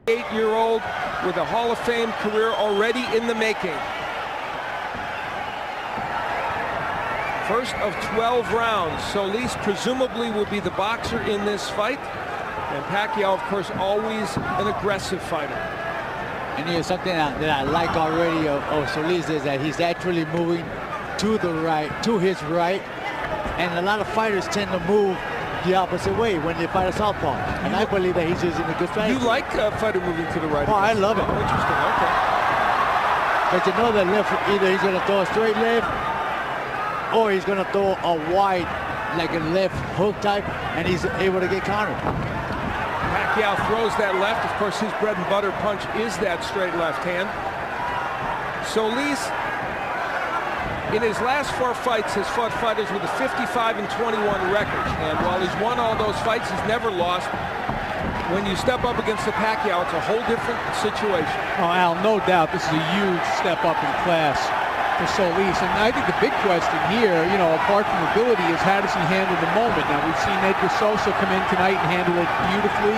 8-year-old with a Hall of Fame career already in the making. First of 12 rounds. Solís presumably will be the boxer in this fight. And Pacquiao, of course, always an aggressive fighter. And here's something that I like already of Solís is that he's actually moving to the right, to his right. And a lot of fighters tend to move the opposite way when they fight a southpaw. And I believe that he's using a good strategy. You like a fighter moving to the right? Oh, I love it. Oh, interesting, okay. But you know that left, either he's going to throw a straight left or he's going to throw a wide, like a left hook type, and he's able to get countered. Pacquiao throws that left. Of course, his bread and butter punch is that straight left hand. Solís, in his last 4 fights, has fought fighters with a 55-21 record. And while he's won all those fights, he's never lost. When you step up against the Pacquiao, it's a whole different situation. Oh, Al, no doubt this is a huge step up in class for Solís. And I think the big question here, you know, apart from ability, is how does he handle the moment? Now, we've seen Edgar Sosa come in tonight and handle it beautifully.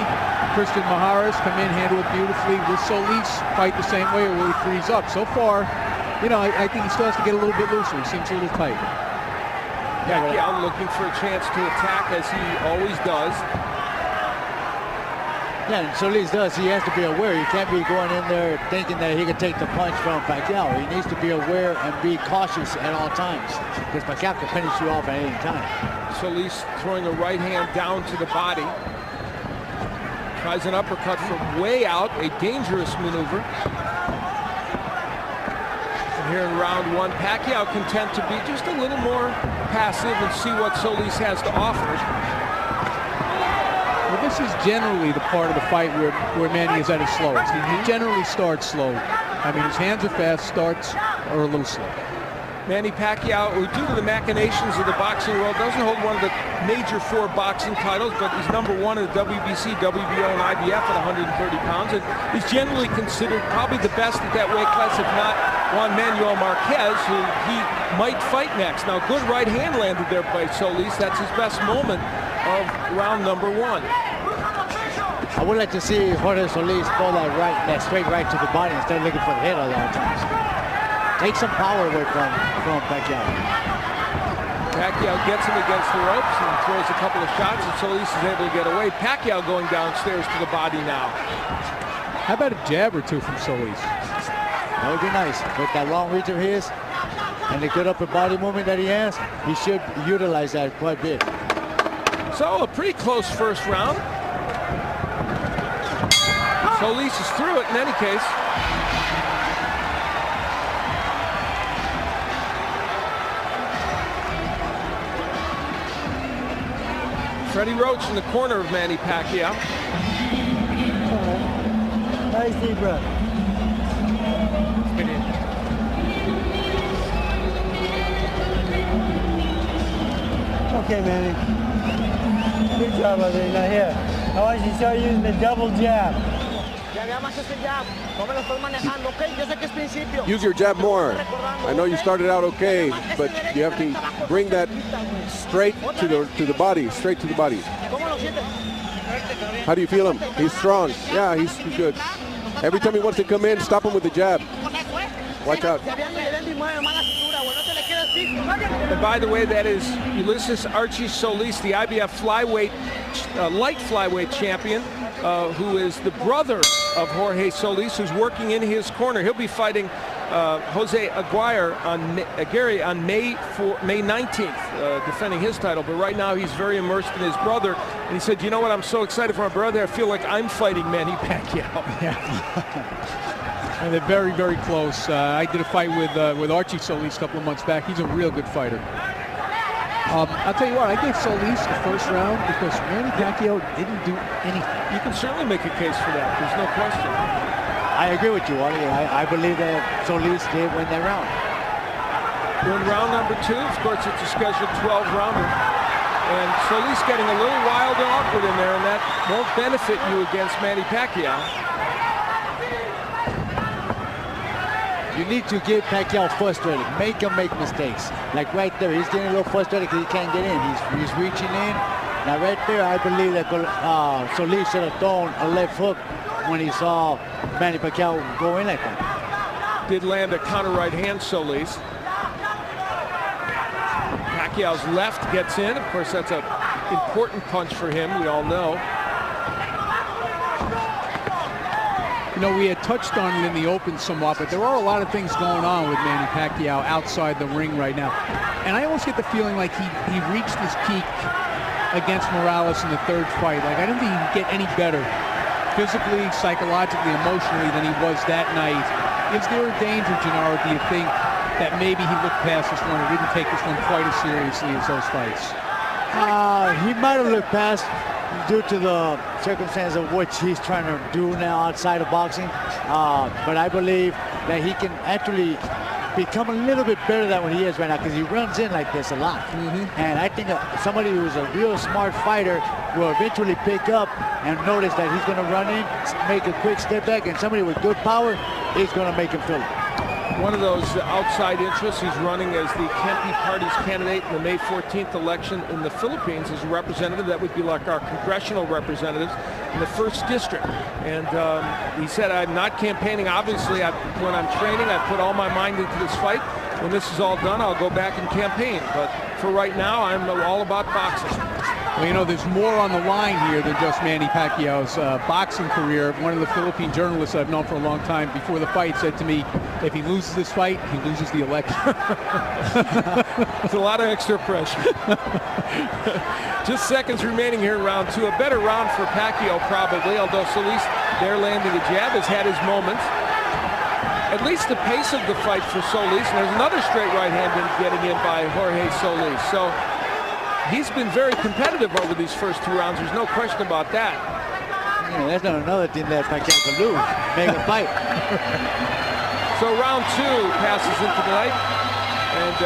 Christian Maharas come in, handle it beautifully. Will Solís fight the same way, or will he freeze up? So far, you know, I think he still has to get a little bit looser. He seems a little tight. Pacquiao looking for a chance to attack, as he always does. Yeah, and Solís does. He has to be aware. He can't be going in there thinking that he can take the punch from Pacquiao. He needs to be aware and be cautious at all times, because Pacquiao can finish you off at any time. Solís throwing a right hand down to the body. Tries an uppercut from way out, a dangerous maneuver. And here in round 1, Pacquiao content to be just a little more passive and see what Solís has to offer. Well, this is generally the part of the fight where Manny is at his slowest. He generally starts slow. I mean, his hands are fast, starts are a little slow. Manny Pacquiao, who due to the machinations of the boxing world, doesn't hold one of the major 4 boxing titles, but he's #1 in the WBC, WBO, and IBF at 130 pounds. And he's generally considered probably the best at that weight class, if not Juan Manuel Marquez, who he might fight next. Now, good right hand landed there by Solís. That's his best moment of round number 1. I would like to see Jorge Solis throw that straight right to the body instead of looking for the head all the times. Take some power away from Pacquiao. Pacquiao gets him against the ropes and throws a couple of shots, and Solís is able to get away. Pacquiao going downstairs to the body now. How about a jab or two from Solís? That would be nice. With that long reach of his and the good upper body movement that he has, he should utilize that quite a bit. So a pretty close first round. Solís is through it in any case. Freddie Roach in the corner of Manny Pacquiao. Nice deep breath. Okay, Manny. Good job, Adrien. Now here, I want you to start using the double jab. Use your jab more. I know you started out okay, but you have to bring that straight to the body, straight to the body. How do you feel him? He's strong. Yeah, he's good. Every time he wants to come in, stop him with the jab. Watch out. And by the way, that is Ulysses Archie Solís, the IBF flyweight, light flyweight champion, who is the brother of Jorge Solis, who's working in his corner. He'll be fighting Jose Aguirre on May 19th, defending his title. But right now he's very immersed in his brother. And he said, you know what, I'm so excited for my brother, I feel like I'm fighting Manny Pacquiao. Yeah. And they're very, very close. I did a fight with Archie Solis a couple of months back. He's a real good fighter. I'll tell you what, I gave Solis the first round because Manny Pacquiao didn't do anything. You can certainly make a case for that. There's no question. I agree with you, Wally. I believe that Solis did win that round. We're in round number 2. Of course, it's a scheduled 12-rounder. And Solis getting a little wild and awkward in there, and that won't benefit you against Manny Pacquiao. You need to get Pacquiao frustrated. Make him make mistakes. Like right there, he's getting a little frustrated because he can't get in. He's reaching in. Now right there, I believe that Solis should have thrown a left hook when he saw Manny Pacquiao go in like that. Did land a counter right hand, Solis. Pacquiao's left gets in. Of course, that's an important punch for him, we all know. You know, we had touched on it in the open somewhat, but there are a lot of things going on with Manny Pacquiao outside the ring right now. And I almost get the feeling like he reached his peak against Morales in the third fight. Like, I don't think he can get any better physically, psychologically, emotionally than he was that night. Is there a danger, Gennaro, do you think, that maybe he looked past this one and didn't take this one quite as seriously as those fights? He might have looked past due to the circumstance of what he's trying to do now outside of boxing. But I believe that he can actually become a little bit better than what he is right now, because he runs in like this a lot. And I think somebody who's a real smart fighter will eventually pick up and notice that he's going to run in, make a quick step back, and somebody with good power is going to make him feel it. One of those outside interests, he's running as the Kempe Party's candidate in the May 14th election in the Philippines as a representative. That would be like our congressional representatives in the 1st District. And he said, I'm not campaigning. Obviously, when I'm training, I put all my mind into this fight. When this is all done, I'll go back and campaign. But for right now, I'm all about boxing. Well, you know, there's more on the line here than just Manny Pacquiao's boxing career. One of the Philippine journalists I've known for a long time before the fight said to me, if he loses this fight, he loses the election. It's a lot of extra pressure. Just seconds remaining here in round 2. A better round for Pacquiao probably, although Solis there landing a jab has had his moments. At least the pace of the fight for Solis. And there's another straight right hand getting in by Jorge Solis. So he's been very competitive over these first 2 rounds. There's no question about that. Yeah, that's not another thing that Pacquiao can lose. Make a fight. So round 2 passes into the night. And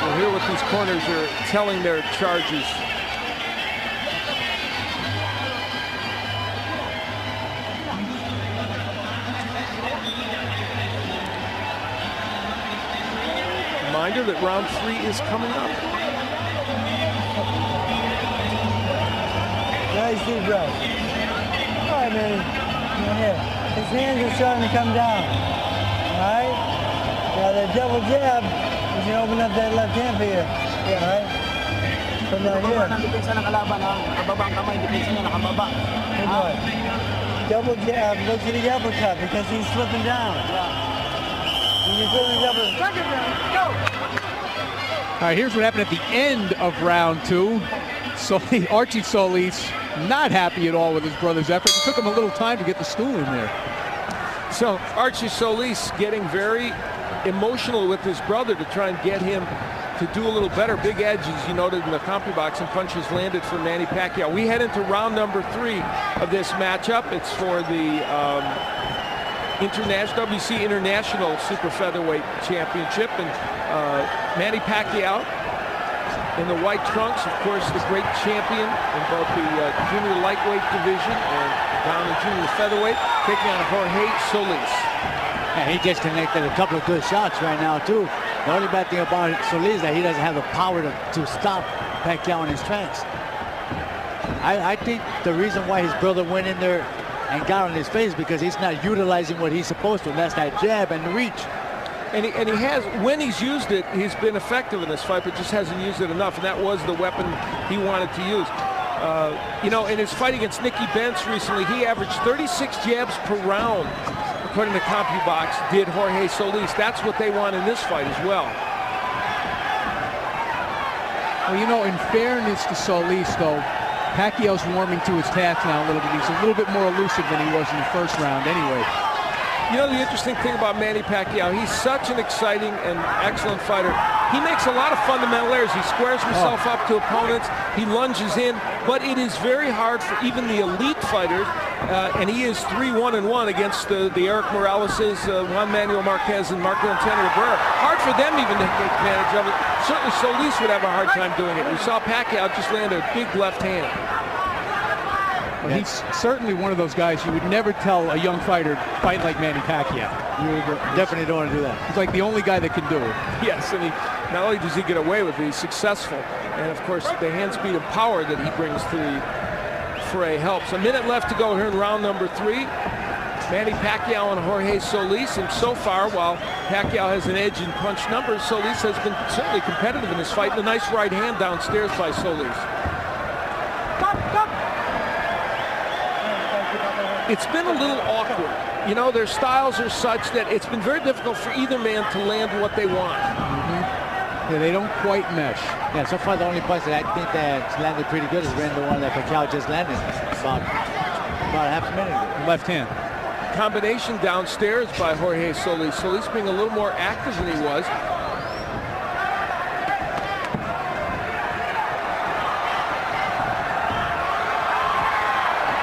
we'll hear what these corners are telling their charges. Reminder that round 3 is coming up. Nice deep breath. All right, man. Here. His hands are starting to come down. All right? Now that double jab, you can open up that left hand for you. Yeah, all right? From down here. Good boy. Double jab, look to the uppercut because he's slipping down. All right, here's what happened at the end of round 2. So Archie Solis not happy at all with his brother's effort. It took him a little time to get the stool in there. So Archie Solis getting very emotional with his brother to try and get him to do a little better. Big edge, as you noted in the CompuBox, and punches landed for Manny Pacquiao. We head into round number 3 of this matchup. It's for the WC International Super Featherweight Championship, and Manny Pacquiao in the white trunks, of course, the great champion in both the junior lightweight division and down in junior featherweight, taking on Jorge Solis. Yeah, he just connected a couple of good shots right now too. The only bad thing about Solis is that he doesn't have the power to stop Pacquiao in his tracks. I think the reason why his brother went in there and got on his face because he's not utilizing what he's supposed to, and that's that jab and the reach. And he has, when he's used it, he's been effective in this fight, but just hasn't used it enough, and that was the weapon he wanted to use. You know, in his fight against Nicky Benz recently, he averaged 36 jabs per round, according to CompuBox, did Jorge Solis. That's what they want in this fight as well. Well, you know, in fairness to Solis, though, Pacquiao's warming to his task now a little bit. He's a little bit more elusive than he was in the first round anyway. You know, the interesting thing about Manny Pacquiao, he's such an exciting and excellent fighter. He makes a lot of fundamental errors. He squares himself up to opponents. He lunges in, but it is very hard for even the elite fighters, and he is 3-1-1 against the Eric Moraleses, Juan Manuel Marquez, and Marco Antonio Rivera. Hard for them even to take advantage of it. Certainly Solis would have a hard time doing it. We saw Pacquiao just land a big left hand. Well, he's certainly one of those guys you would never tell a young fighter fight like Manny Pacquiao. You definitely don't want to do that. He's like the only guy that can do it. Yes, and he not only does he get away with it, he's successful. And of course, the hand speed and power that he brings to the fray helps. A minute left to go here in round number 3. Manny Pacquiao and Jorge Solis, and so far, while Pacquiao has an edge in punch numbers, Solis has been certainly competitive in this fight. And a nice right hand downstairs by Solis. It's been a little awkward. You know, their styles are such that it's been very difficult for either man to land what they want. Yeah, they don't quite mesh. Yeah, so far the only punch that I think that's landed pretty good has been the one that Pacquiao just landed about half a minute ago. Left hand. Combination downstairs by Jorge Solis. Solis being a little more active than he was.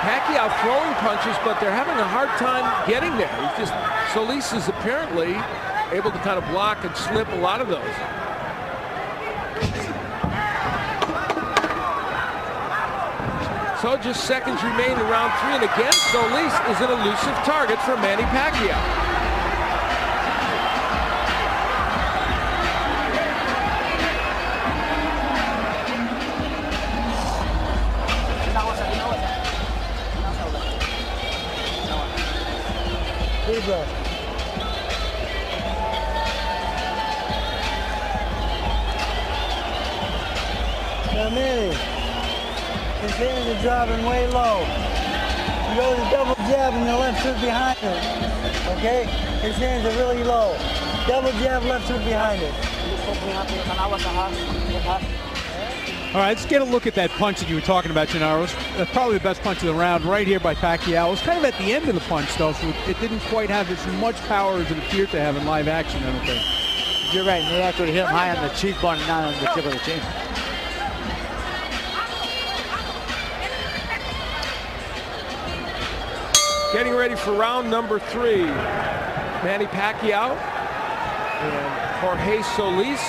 Pacquiao throwing punches, but they're having a hard time getting there. He's just, Solis is apparently able to kind of block and slip a lot of those. So just seconds remain in round 3, and again, Solis is an elusive target for Manny Pacquiao. Now, Manny, his hands are dropping way low. You go to the double jab and the left hook behind it. Okay? His hands are really low. Double jab, left hook behind it. All right, let's get a look at that punch that you were talking about, Gennaro. That's probably the best punch of the round right here by Pacquiao. It was kind of at the end of the punch, though, so it didn't quite have as much power as it appeared to have in live action, I don't think. You're right, and they actually hit him high on the cheekbone and not on the tip of the chin. Getting ready for round number 3. Manny Pacquiao and Jorge Solis.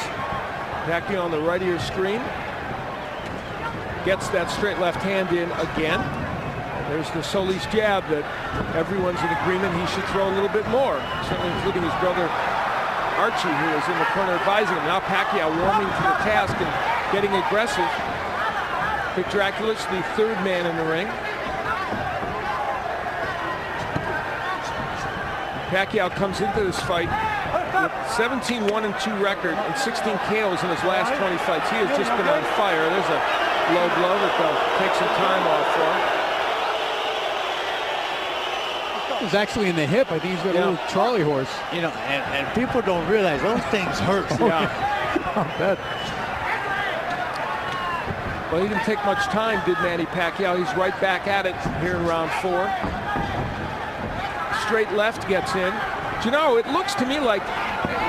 Pacquiao on the right of your screen. Gets that straight left hand in again. There's the Solis jab that everyone's in agreement he should throw a little bit more, certainly including his brother Archie, who is in the corner advising him. Now Pacquiao warming to the task and getting aggressive. Vic Draculis, the 3rd man in the ring. Pacquiao comes into this fight with 17-1-2 record and 16 KOs in his last 20 fights. He has just been on fire. There's a low blow that they'll take some time off for. It was actually in the hip. I think he's got a little Charlie horse. You know, and people don't realize those things hurt. Yeah. I bet. Well, he didn't take much time, did Manny Pacquiao. He's right back at it here in round 4. Straight left gets in. Do you know, it looks to me like,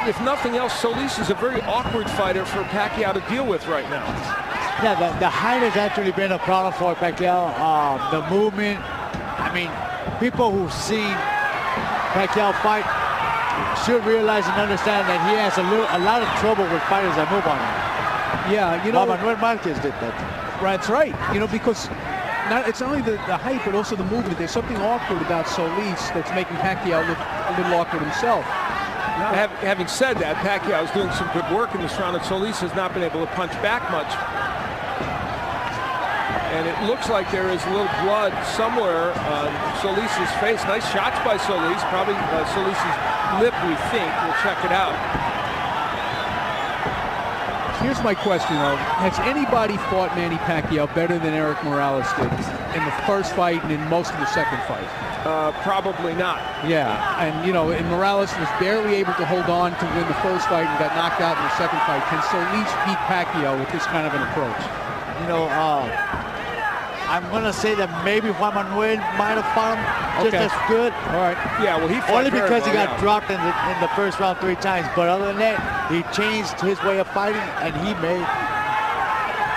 if nothing else, Solis is a very awkward fighter for Pacquiao to deal with right now. Yeah, the height has actually been a problem for Pacquiao. The movement, I mean, people who've seen Pacquiao fight should realize and understand that he has a lot of trouble with fighters that move on him. Yeah, you know, Manuel Marquez did that. That's right. You know, because it's not only the height, but also the movement. There's something awkward about Solis that's making Pacquiao look a little awkward himself. Now, having said that, Pacquiao is doing some good work in this round, and Solis has not been able to punch back much. And it looks like there is a little blood somewhere on Solis' face. Nice shots by Solis. Probably Solis' lip, we think. We'll check it out. Here's my question, though. Has anybody fought Manny Pacquiao better than Erik Morales did in the first fight and in most of the second fight? Probably not. Yeah, and you know, and Morales was barely able to hold on to win the first fight and got knocked out in the second fight. Can Solis beat Pacquiao with this kind of an approach? You know, I'm going to say that maybe Juan Manuel might have fought him just as good. All right. Yeah, well, he fought only because he got well, dropped in the first round 3 times. But other than that, he changed his way of fighting, and he made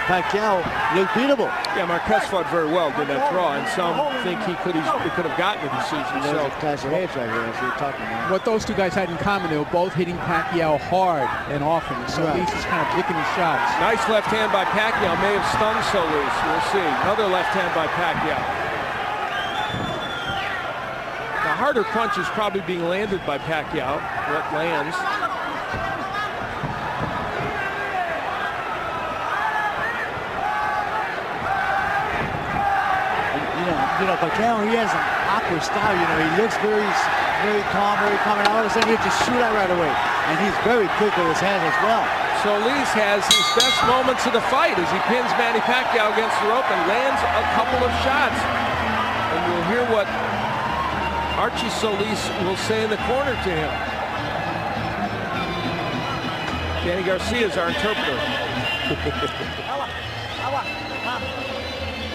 Pacquiao look beatable. Yeah, Marquez fought very well, did that draw, and some think he could have gotten the decision. There's a clash of heads right here, as we're talking about. What those two guys had in common, they were both hitting Pacquiao hard and often. Solis is kind of picking his shots. Nice left hand by Pacquiao, may have stunned Solis. We'll see. Another left hand by Pacquiao. The harder punch is probably being landed by Pacquiao. What lands? know, Pacquiao, he has an awkward style. You know, he looks very calm, and all of a sudden he'll just shoot out right away. And he's very quick with his hands as well. Solís has his best moments of the fight as he pins Manny Pacquiao against the rope and lands a couple of shots. And we'll hear what Jorge Solis will say in the corner to him. Danny Garcia is our interpreter.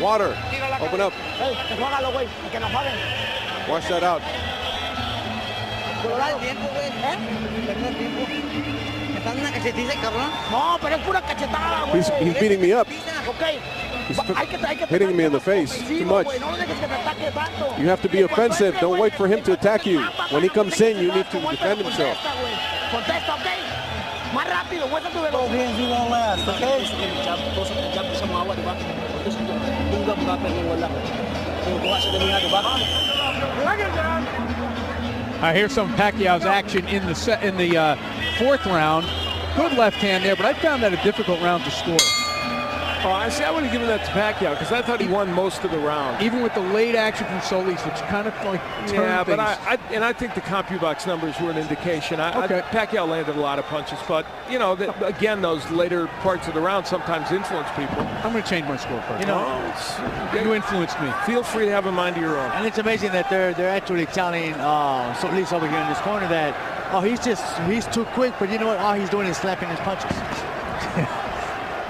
Water. Open up. Wash that out. He's beating me up. He's hitting me in the face too much. You have to be offensive. Don't wait for him to attack you. When he comes in, you need to defend himself. Both hands you won't last, okay? Here's some Pacquiao's action in the fourth round. Good left hand there, but I found that a difficult round to score. Oh, I see. I would have given that to Pacquiao because I thought he won most of the round. Even with the late action from Solis, which kind of like turned things. But I think the CompuBox numbers were an indication. Pacquiao landed a lot of punches, but you know, again, those later parts of the round sometimes influence people. I'm going to change my score first. You know, you influenced me. Feel free to have a mind of your own. And it's amazing that they're actually telling Solis over here in this corner that he's too quick, but you know what? All he's doing is slapping his punches.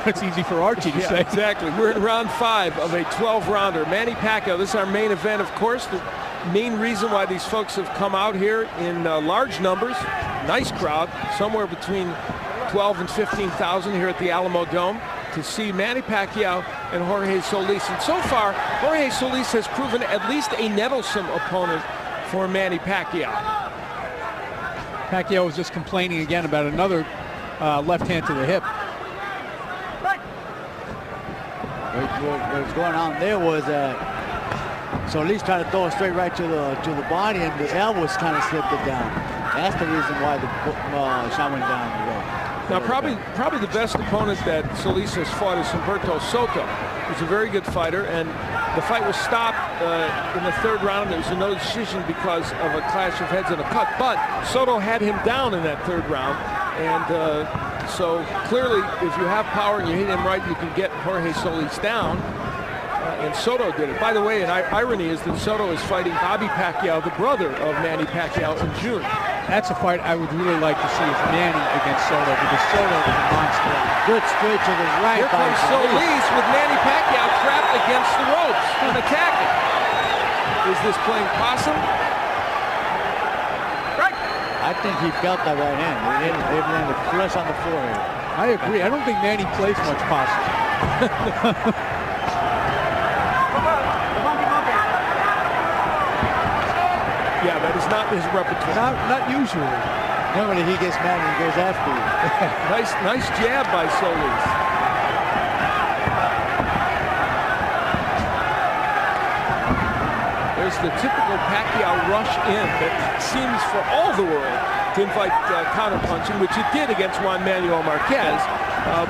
It's easy for Archie to say. Exactly. We're in round 5 of a 12-rounder. Manny Pacquiao, this is our main event, of course. The main reason why these folks have come out here in large numbers. Nice crowd, somewhere between 12 and 15,000 here at the Alamodome to see Manny Pacquiao and Jorge Solis. And so far, Jorge Solis has proven at least a nettlesome opponent for Manny Pacquiao. Pacquiao was just complaining again about another left hand to the hip. What was going on there was Solis trying to throw it straight right to the body, and the elbows kind of slipped it down. That's the reason why the shot went down the road. Now, probably the best opponent that Solis has fought is Humberto Cotto. He's a very good fighter, and the fight was stopped in the third round. There was a no decision because of a clash of heads and a cut, but Cotto had him down in that third round, and so clearly, if you have power and you hit him right, you can get Jorge Solis down. And Cotto did it. By the way, an irony is that Cotto is fighting Bobby Pacquiao, the brother of Manny Pacquiao, in June. That's a fight I would really like to see, is Manny against Cotto, because Cotto is a monster. Good straight to the right. Here comes Solis with Manny Pacquiao trapped against the ropes and attacking. Is this playing possum? I think he felt that right hand. They landed flush on the forehead. I agree. I don't think Manny plays much possum. Yeah, that is not his repertoire. Not usually. Normally he gets mad and he goes after you. Nice jab by Solis. There's the typical Pacquiao rush in that seems for all the world to invite counterpunching, which it did against Juan Manuel Marquez,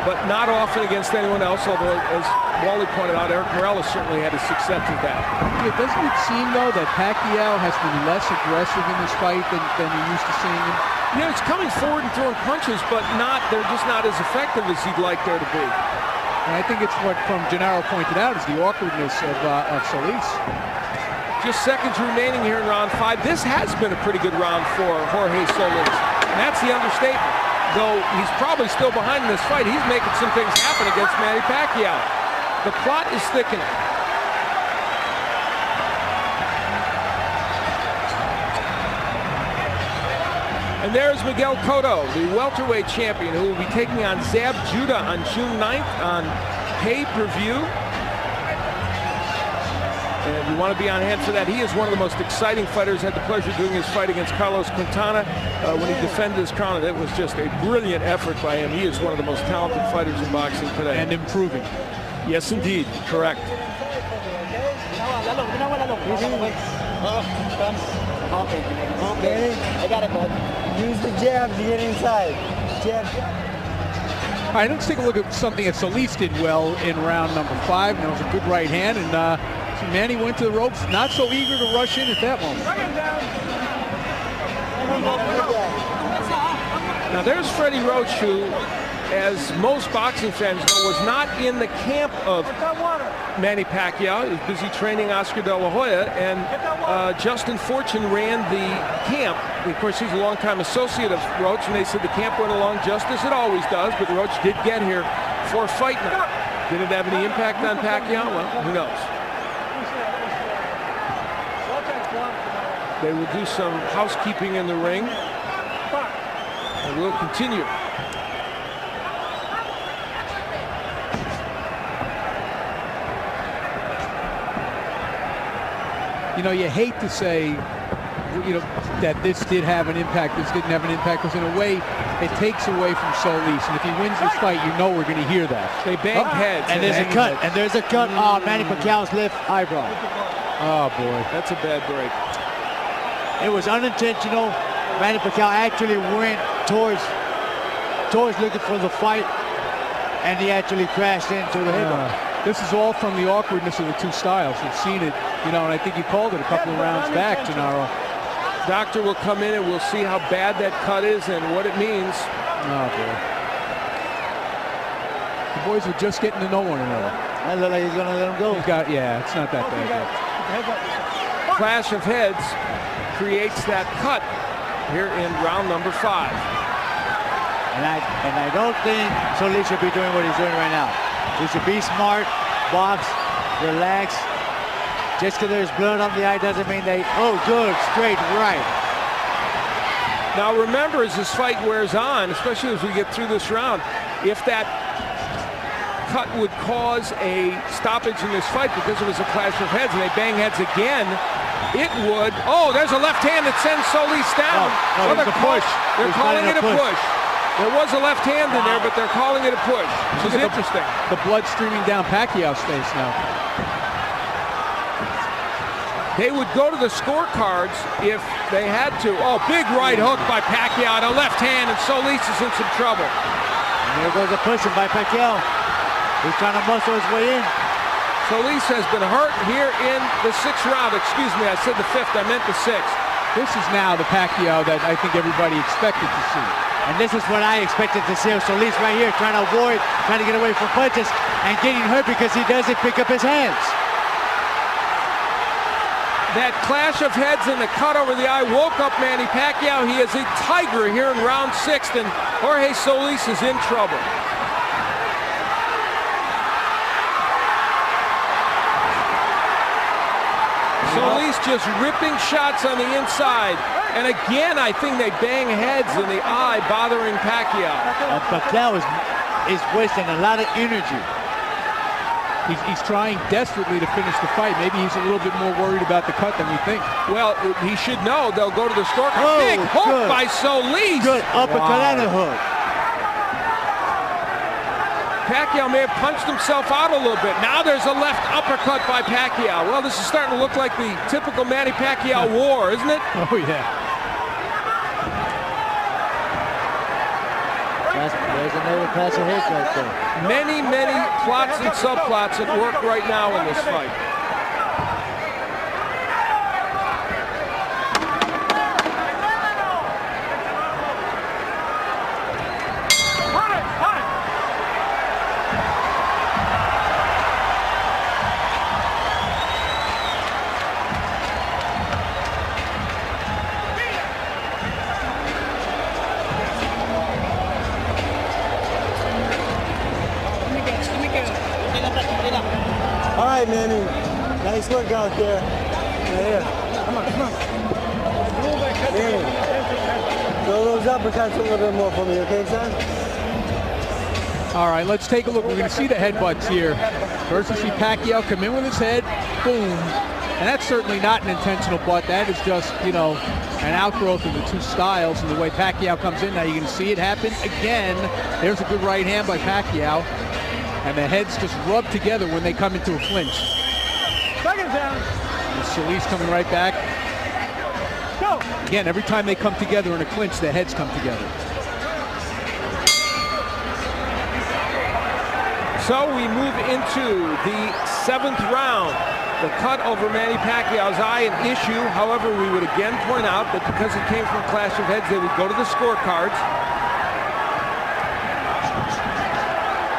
but not often against anyone else, although, as Wally pointed out, Eric Morales certainly had his success with that. Yeah, doesn't it seem, though, that Pacquiao has been less aggressive in this fight than you're used to seeing him? You know, he's coming forward and throwing punches, but they're just not as effective as he'd like there to be. And I think it's what, from Gennaro pointed out, is the awkwardness of Solis. Just seconds remaining here in round 5. This has been a pretty good round for Jorge Solis, and that's the understatement. Though he's probably still behind in this fight, he's making some things happen against Manny Pacquiao. The plot is thickening. And there's Miguel Cotto, the welterweight champion, who will be taking on Zab Judah on June 9th on pay-per-view. And you want to be on hand for that. He is one of the most exciting fighters. Had the pleasure of doing his fight against Carlos Quintana when he defended his crown. It was just a brilliant effort by him. He is one of the most talented fighters in boxing today. And improving. Yes, indeed. Correct. Okay, I got it, bud. Use the jab to get inside. Jab. All right, let's take a look at something that Solis did well in round number 5. And that was a good right hand, and and Manny went to the ropes, not so eager to rush in at that moment. Now there's Freddie Roach, who, as most boxing fans know, was not in the camp of Manny Pacquiao. He was busy training Oscar De La Hoya, and Justin Fortune ran the camp. Of course, he's a longtime associate of Roach, and they said the camp went along just as it always does, but Roach did get here for a fight night. Did it have any impact on Pacquiao? Well, who knows? They will do some housekeeping in the ring, and we'll continue. You know, you hate to say, you know, that this did have an impact, this didn't have an impact, because in a way, it takes away from Solis. And if he wins this fight, you know we're going to hear that. They banged heads. And there's a cut. And there's a cut on Manny Pacquiao's left eyebrow. Oh, boy. That's a bad break. It was unintentional. Manny Pacquiao actually went towards looking for the fight, and he actually crashed into the head. This is all from the awkwardness of the two styles. You've seen it, you know, and I think you called it a couple of rounds back, Gennaro. Doctor will come in and we'll see how bad that cut is and what it means. Oh, boy. The boys are just getting to know one another. That looks like he's going to let him go. Yeah, it's not that bad yet. Clash of heads creates that cut here in round number 5. And I don't think Solis should be doing what he's doing right now. He should be smart, box, relax. Just because there's blood on the eye doesn't mean they, oh, good, straight right. Now remember, as this fight wears on, especially as we get through this round, if that cut would cause a stoppage in this fight because it was a clash of heads and they bang heads again, it would. Oh, there's a left hand that sends Solis down. No, they're push. They're calling it a push. There was a left hand in there, but they're calling it a push. Which is interesting. The blood streaming down Pacquiao's face now. They would go to the scorecards if they had to. Oh, big right hook by Pacquiao, a left hand, and Solis is in some trouble. And there goes a pushing by Pacquiao. He's trying to muscle his way in. Solis has been hurt here in the 6th round. Excuse me, I said the 5th, I meant the 6th. This is now the Pacquiao that I think everybody expected to see. And this is what I expected to see of Solis right here, trying to avoid, trying to get away from punches, and getting hurt because he doesn't pick up his hands. That clash of heads and the cut over the eye woke up Manny Pacquiao. He is a tiger here in round 6, and Jorge Solis is in trouble. Solis just ripping shots on the inside. And again, I think they bang heads in the eye, bothering Pacquiao. And Pacquiao is wasting a lot of energy. He's trying desperately to finish the fight. Maybe he's a little bit more worried about the cut than we think. Well, he should know. They'll go to the scorecard. Oh, big hook by Solis. Good uppercut and a hook. Pacquiao may have punched himself out a little bit. Now there's a left uppercut by Pacquiao. Well, this is starting to look like the typical Manny Pacquiao war, isn't it? Oh, yeah. There's another clash of heads right there. Many, many plots and subplots at work right now in this fight. Manny, nice work out there. Yeah. Come on. Manny, throw those uppercuts a little bit more for me, okay, son? All right, let's take a look. We're going to see the headbutts here. First, we see Pacquiao come in with his head, boom. And that's certainly not an intentional butt. That is just, you know, an outgrowth of the two styles and the way Pacquiao comes in. Now you can see it happen again. There's a good right hand by Pacquiao. And the heads just rub together when they come into a clinch. Second down. And Solis coming right back. Go. Again, every time they come together in a clinch, the heads come together. So we move into the 7th round. The cut over Manny Pacquiao's eye an issue. However, we would again point out that because it came from a clash of heads, they would go to the scorecards.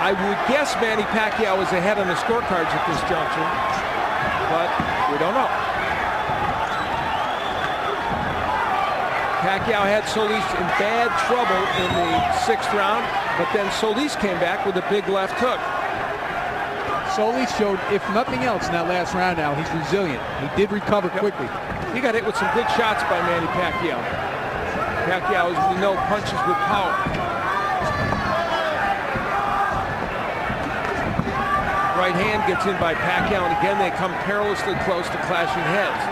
I would guess Manny Pacquiao is ahead on the scorecards at this juncture, but we don't know. Pacquiao had Solis in bad trouble in the 6th round, but then Solis came back with a big left hook. Solis showed, if nothing else, in that last round now, he's resilient. He did recover quickly. He got hit with some good shots by Manny Pacquiao. Pacquiao, as we know, punches with power. Right hand gets in by Pacquiao, and again they come perilously close to clashing heads.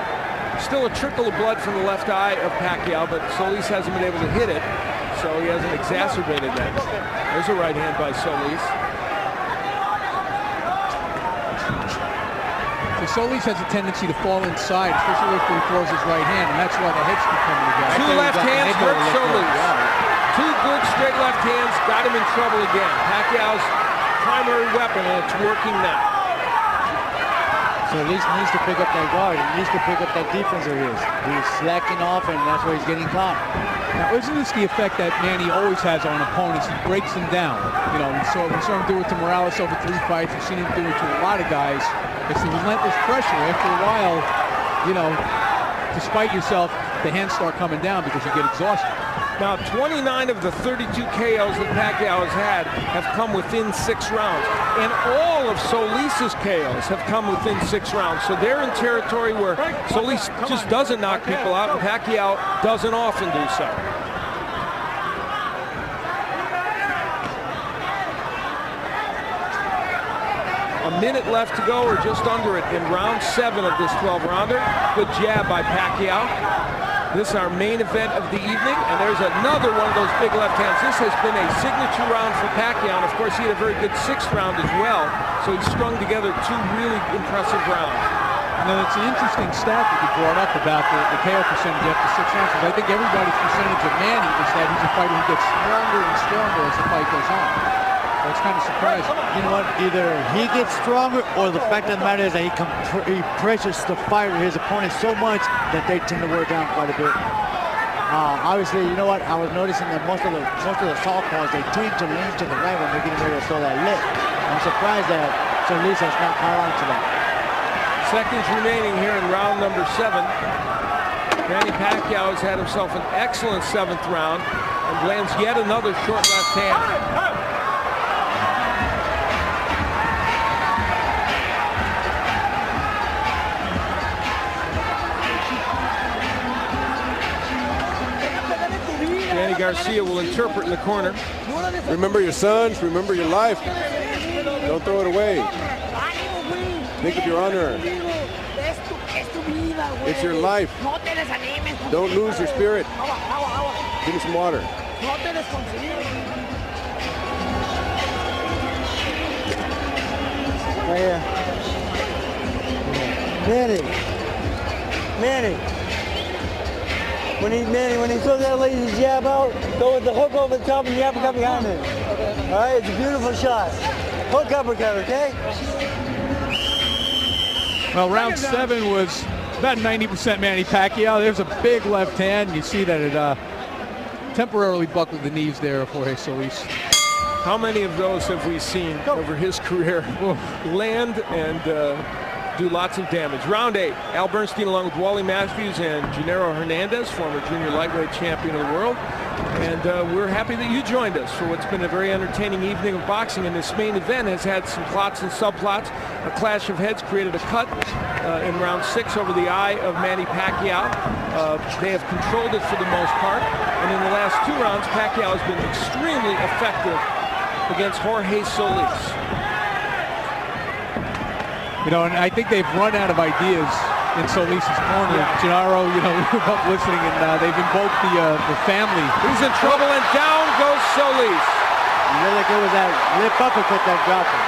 Still a trickle of blood from the left eye of Pacquiao, but Solis hasn't been able to hit it, so he hasn't exacerbated that. There's a right hand by Solis. Solis has a tendency to fall inside, especially if he throws his right hand, and that's why the heads keep coming together. Two left hands hurt Solis. Two good straight left hands got him in trouble again. Pacquiao's primary weapon, and it's working now. Solis needs to pick up that guard. He needs to pick up that defense of his. He's slacking off, and that's where he's getting caught. Now, isn't this the effect that Manny always has on opponents? He breaks them down. You know, we saw him do it to Morales over 3 fights. We've seen him do it to a lot of guys. It's the relentless pressure. After a while, you know, despite yourself, the hands start coming down because you get exhausted. Now, 29 of the 32 KOs that Pacquiao has had have come within 6 rounds. And all of Solis's KOs have come within 6 rounds. So they're in territory where Solis just doesn't knock people out, and Pacquiao doesn't often do so. A minute left to go, or just under it, in round 7 of this 12-rounder. Good jab by Pacquiao. This is our main event of the evening, and there's another one of those big left hands. This has been a signature round for Pacquiao, and of course he had a very good 6th round as well, so he strung together 2 really impressive rounds. Now, it's an interesting stat that you brought up about the KO percentage after 6 rounds, because I think everybody's percentage of Manny is that he's a fighter who gets stronger and stronger as the fight goes on. So it's kind of surprising. You know what? Either he gets stronger, or the fact of the matter is that he pressures the fighter, his opponent, so much that they tend to wear down quite a bit. Obviously, you know what? I was noticing that most of the southpaws, they tend to lean to the right when they're getting ready to throw that lick. I'm surprised that Solis has not caught on to that. Seconds remaining here in round number 7. Manny Pacquiao has had himself an excellent 7th round and lands yet another short left hand. Danny Garcia will interpret in the corner. Remember your sons, remember your life. Don't throw it away. Think of your honor. It's your life. Don't lose your spirit. Give me some water. Right here. Manny. When he throws that lazy jab out, go with the hook over the top and the uppercut behind it. All right, it's a beautiful shot. Hook uppercut, okay? Well, round 7 was about 90% Manny Pacquiao. There's a big left hand. You see that it temporarily buckled the knees there of Jorge Solis. How many of those have we seen over his career land and do lots of damage? Round 8, Al Bernstein along with Wally Matthews and Gennaro Hernandez, former junior lightweight champion of the world. And we're happy that you joined us for what's been a very entertaining evening of boxing. And this main event has had some plots and subplots. A clash of heads created a cut in round 6 over the eye of Manny Pacquiao. They have controlled it for the most part. And in the last 2 rounds, Pacquiao has been extremely effective against Jorge Solis. You know, and I think they've run out of ideas in Solis's corner. Gennaro, you know, we were up listening, and they've invoked the family. He's in trouble, and down goes Solis. You look like it was that lip uppercut that dropped him.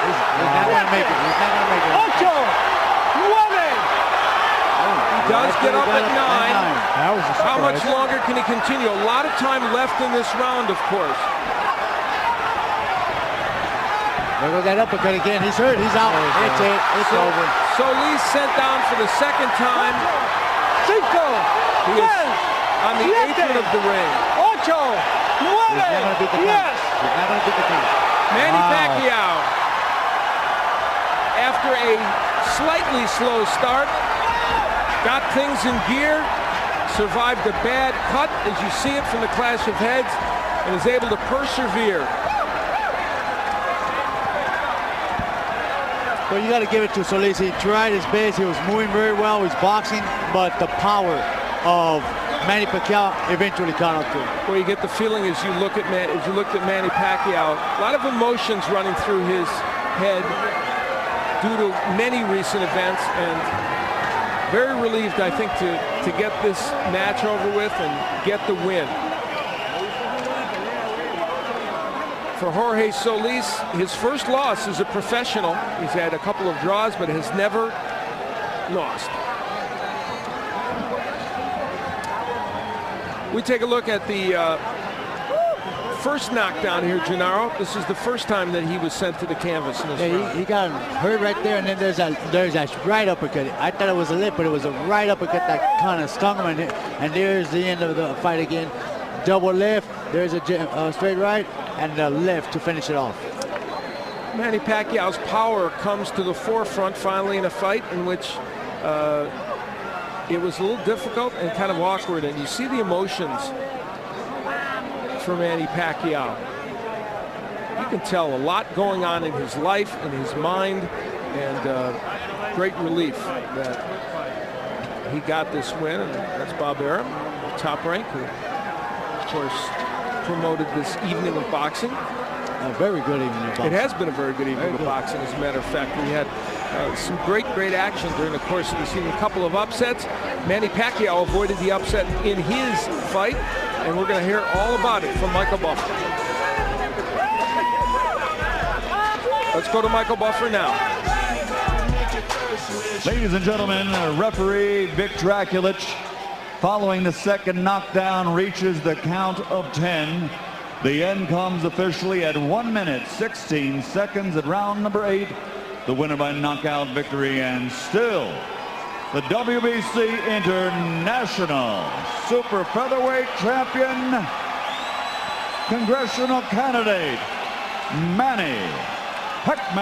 He's not going to make it. He's not going to make it. Ocho! 9! He does get up at 9. That was a surprise. How much longer can he continue? A lot of time left in this round, of course. There goes that uppercut again. He's hurt. He's out. It's it. It's over. Solís sent down for the second time. Cinco. He is on the apron of the ring. Ocho. Nueve. Yes. He's not going to beat the count. Manny Pacquiao, after a slightly slow start, got things in gear, survived a bad cut, as you see it from the clash of heads, and is able to persevere. Well, you got to give it to Solís. He tried his best. He was moving very well. He's boxing, but the power of Manny Pacquiao eventually caught up to him. Well, you get the feeling as you looked at Manny Pacquiao, a lot of emotions running through his head due to many recent events, and very relieved, I think, to get this match over with and get the win. For Jorge Solís, his first loss as a professional. He's had a couple of draws, but has never lost. We take a look at the first knockdown here, Gennaro. This is the first time that he was sent to the canvas in this round. He got hurt right there, and then there's that right uppercut. I thought it was a lip, but it was a right uppercut that kind of stung him, and there's the end of the fight again. Double left, there's a straight right, and the left to finish it off. Manny Pacquiao's power comes to the forefront finally in a fight in which it was a little difficult and kind of awkward, and you see the emotions for Manny Pacquiao. You can tell a lot going on in his life, in his mind, and great relief that he got this win. And that's Bob Arum, Top Rank, who, of course, promoted this evening of boxing. A very good evening of boxing. It has been a very good evening of boxing, as a matter of fact. We had some great action during the course of the evening. A couple of upsets. Manny Pacquiao avoided the upset in his fight, and we're going to hear all about it from Michael Buffer. Let's go to Michael Buffer now. Ladies and gentlemen, referee Vic Draculich, following the second knockdown, reaches the count of 10. The end comes officially at 1 minute, 16 seconds at round number 8. The winner by knockout victory, and still the WBC International Super Featherweight Champion, congressional candidate, Manny Pacquiao.